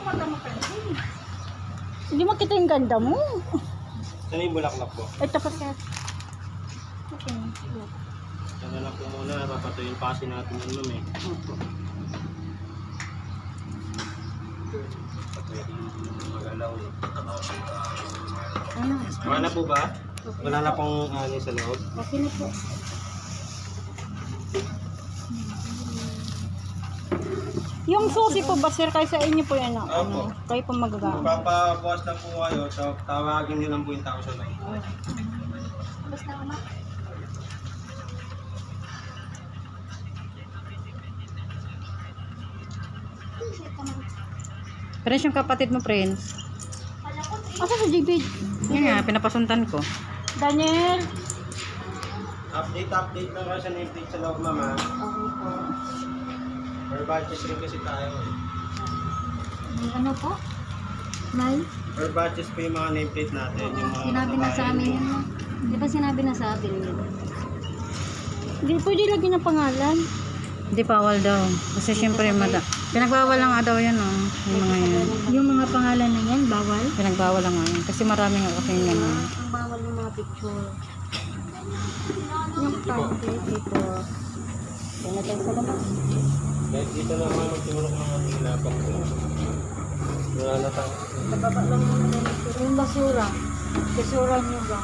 mata mo pwede. Hindi makita yung ganda mo. Saan yung bulaklak po? Ito pa sir. Okay. Saan lang po muna, papatuyin pa kasi natin yun ma'am eh. Magalaw eh. Ano? Wala na po ba? Wala na pong ano sa loob? Okay na po. Yung susi po ba sir, kayo sa inyo po yan ang ano? Kayo po magagamit. Papabukas na po kayo, tawagin nyo lang po yung tao sa loob. Basta ma. Prince yung kapatid mo, Prince. Wala ko. Asa sa JB? Yan nga, pinapasuntan ko. Daniel! Update lang kasi sa nameplate sa loob mama. Okay po. Or batches rin kasi tayo eh. Ano po? Nay? Or batches pa yung mga nameplate natin. Yung mga Sinabi na sa amin yun. No? Di ba sinabi na sa atin yun? Hindi pwede lagi ng pangalan. Hindi bawal daw. Kasi syempre, pinagbawal lang nga daw yan, oh. Yung mga yan. Yung mga pangalan na yan, bawal? Pinagbawal lang nga yan. Kasi marami nga kasi yan. Ang bawal yung mga picture. Yung template dito. Kaya tayo sa labas. Kahit dito lang mga magtulog ng ating lapang ko. Wala na tayo. Nababa lang muna din. Yung basura. Basura nyo ba?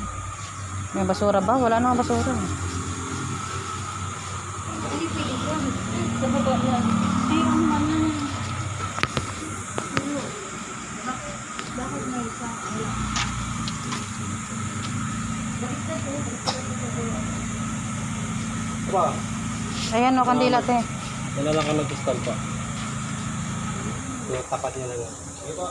May basura ba? Wala namang basura. Hindi pwede ko. Sa baba lang. Ay, ang mga na. Bakit may isa? Wala. Bakit ito? Ba? Ayan, o, kandila, te. Wala lang ka nag-install pa. Yung tapat niya lang yan. Sige po.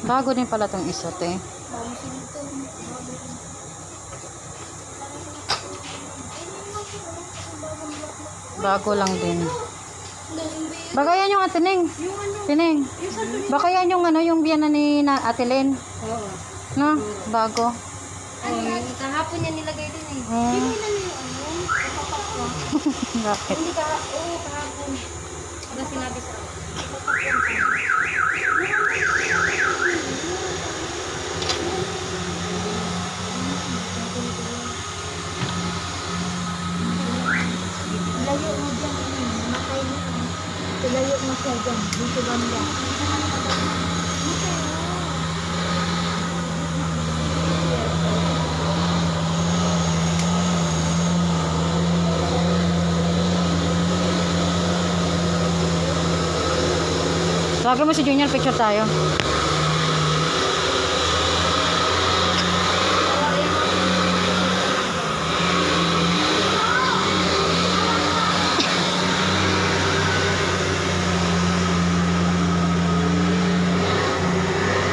Bago din pala tong isa, te. Bago lang din. Baka yan yung atineng. Tineng. Baka yan yung ano, yung biyana ni Ate Len. Oo. No? Bago. Kahapon niya nilagay din eh. Hmm. Hindi na yung ano, kapapak ko. Bakit? Hindi ka, oo, kahapon. Ano sinabi sa akin? Layo mo dyan, matay mo. Layo mo siya dyan, dito banda. Tawagin mo si Junior, picture tayo.